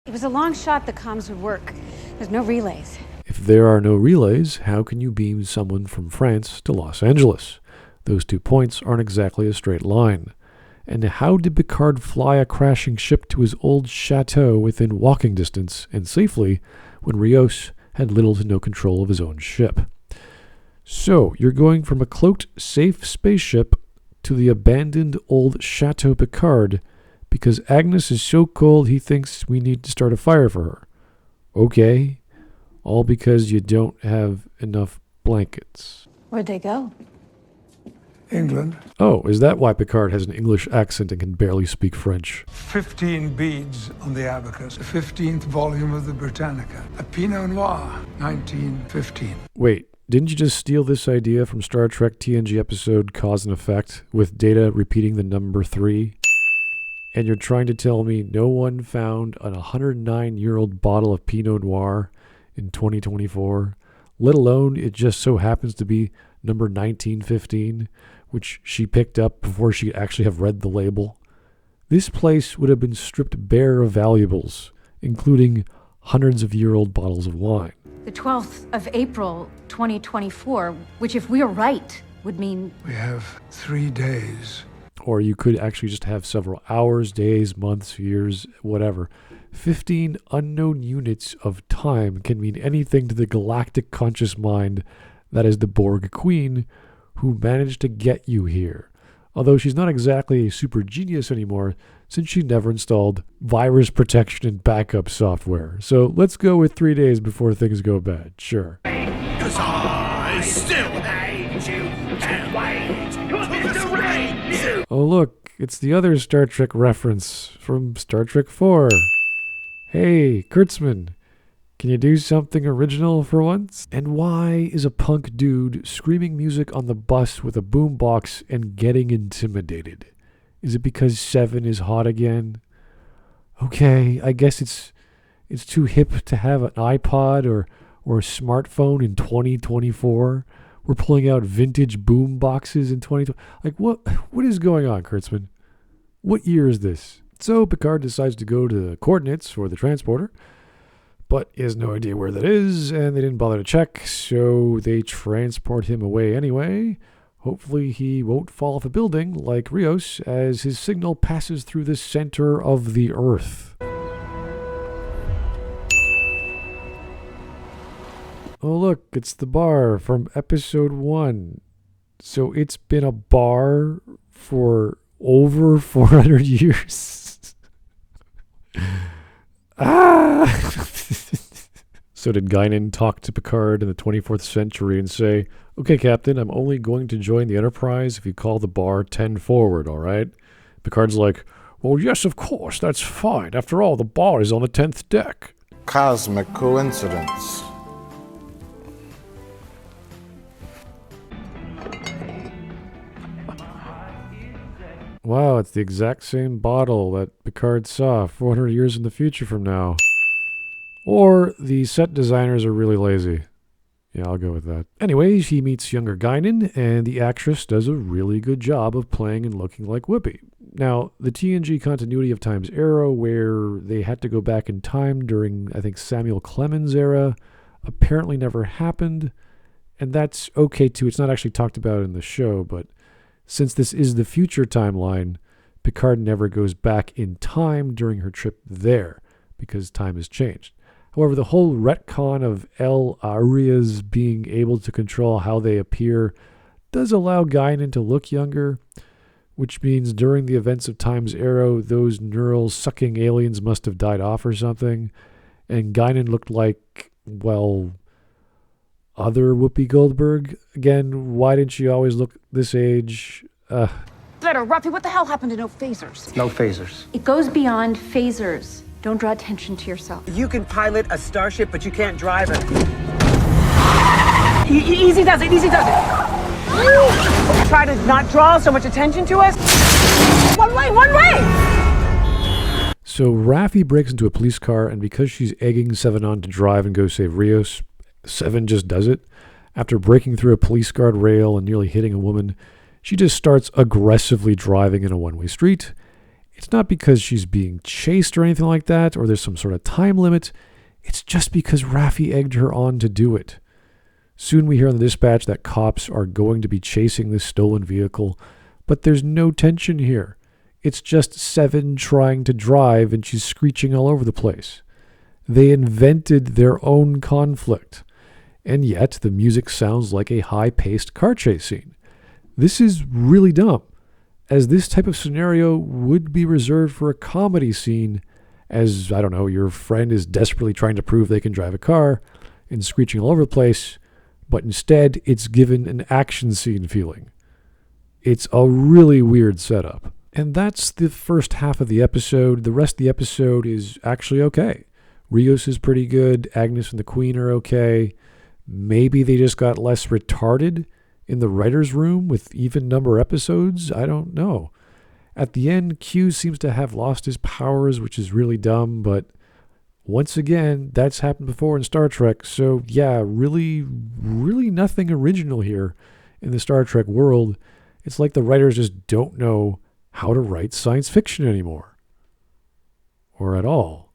It was a long shot the comms would work. There's no relays. If there are no relays, how can you beam someone from France to Los Angeles? Those 2 points aren't exactly a straight line. And how did Picard fly a crashing ship to his old chateau within walking distance and safely when Rios had little to no control of his own ship? So, you're going from a cloaked, safe spaceship to the abandoned old Chateau Picard because Agnes is so cold he thinks we need to start a fire for her. Okay, all because you don't have enough blankets. Where'd they go? England. Oh, is that why Picard has an English accent and can barely speak French? 15 beads on the abacus. The 15th volume of the Britannica. A Pinot Noir, 1915. Wait, didn't you just steal this idea from Star Trek TNG episode Cause and Effect with Data repeating the number 3? And you're trying to tell me no one found an 109-year-old bottle of Pinot Noir in 2024, let alone it just so happens to be number 1915, which she picked up before she could actually have read the label? This place would have been stripped bare of valuables, including hundreds of year-old bottles of wine. The 12th of April, 2024, which if we're right, would mean... We have 3 days. Or you could actually just have several hours, days, months, years, whatever. 15 unknown units of time can mean anything to the galactic conscious mind that is the Borg Queen who managed to get you here. Although she's not exactly a super genius anymore since she never installed virus protection and backup software. So let's go with 3 days before things go bad. Sure. 'Cause I still hate you and wait to rain you. Oh look, it's the other Star Trek reference from Star Trek 4. Hey, Kurtzman, can you do something original for once? And why is a punk dude screaming music on the bus with a boombox and getting intimidated? Is it because 7 is hot again? Okay, I guess it's too hip to have an iPod or a smartphone in 2024. We're pulling out vintage boom boxes in 2020. Like, what is going on, Kurtzman? What year is this? So Picard decides to go to the coordinates for the transporter, but he has no idea where that is, and they didn't bother to check, so they transport him away anyway. Hopefully he won't fall off a building like Rios as his signal passes through the center of the Earth. Oh look, it's the bar from episode 1. So it's been a bar for over 400 years. So did Guinan talk to Picard in the 24th century and say, "Okay, Captain, I'm only going to join the Enterprise if you call the bar 10 forward, all right?" Picard's like, "Well, yes, of course, that's fine. After all, the bar is on the 10th deck." Cosmic coincidence. Wow, it's the exact same bottle that Picard saw 400 years in the future from now. Or the set designers are really lazy. Yeah, I'll go with that. Anyways, he meets younger Guinan, and the actress does a really good job of playing and looking like Whoopi. Now, the TNG continuity of Time's Arrow, where they had to go back in time during, I think, Samuel Clemens' era, apparently never happened. And that's okay, too. It's not actually talked about in the show, but since this is the future timeline, Picard never goes back in time during her trip there, because time has changed. However, the whole retcon of El Arias being able to control how they appear does allow Guinan to look younger, which means during the events of Time's Arrow, those neural-sucking aliens must have died off or something, and Guinan looked like, well, other Whoopi Goldberg. Again, why didn't she always look this age? Better, Ruffy, what the hell happened to no phasers? No phasers. It goes beyond phasers. Don't draw attention to yourself. You can pilot a starship, but you can't drive it. Easy does it, easy does it. Try to not draw so much attention to us. One way, one way! So Raffi breaks into a police car, and because she's egging Seven on to drive and go save Rios, Seven just does it. After breaking through a police guard rail and nearly hitting a woman, she just starts aggressively driving in a one-way street. It's not because she's being chased or anything like that, or there's some sort of time limit. It's just because Raffi egged her on to do it. Soon we hear on the dispatch that cops are going to be chasing this stolen vehicle, but there's no tension here. It's just Seven trying to drive and she's screeching all over the place. They invented their own conflict, and yet the music sounds like a high-paced car chase scene. This is really dumb, as this type of scenario would be reserved for a comedy scene, as, I don't know, your friend is desperately trying to prove they can drive a car and screeching all over the place, but instead it's given an action scene feeling. It's a really weird setup. And that's the first half of the episode. The rest of the episode is actually okay. Rios is pretty good. Agnes and the Queen are okay. Maybe they just got less retarded in the writer's room with even number episodes. I don't know. At the end, Q seems to have lost his powers, which is really dumb, but once again, that's happened before in Star Trek. So yeah, really nothing original here in the Star Trek world. It's like the writers just don't know how to write science fiction anymore. Or at all.